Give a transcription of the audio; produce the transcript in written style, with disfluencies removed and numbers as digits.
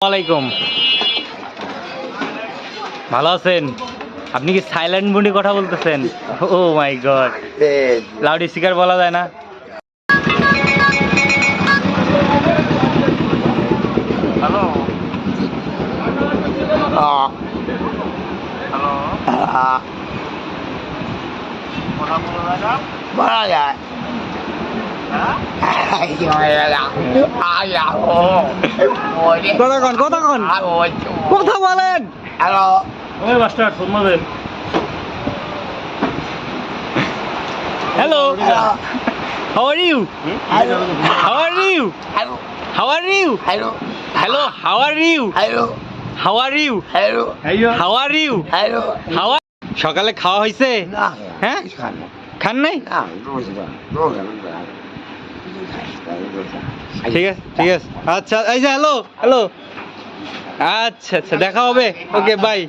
ওয়ালাইকুম, ভালো আছেন? আপনি কি সাইলেন্ট মুডে কথা বলতেছেন? ও মাই গড, লাউড স্পিকার বলা যায় না? হ্যালো হ্যালো, কথা বলা যায় না? বলা যায়। কথা বলেন। হ্যালো ওই মাস্টার শুনবো দেন। Hello, how are you? How are you? How are you? Hello, how are you? How are you? How are you? How are? সকালে খাওয়া হয়েছে? হ্যাঁ, খান নাই? ঠিক আছে ঠিক আছে, আচ্ছা এই যে হ্যালো হ্যালো, আচ্ছা আচ্ছা দেখা হবে, ওকে বাই।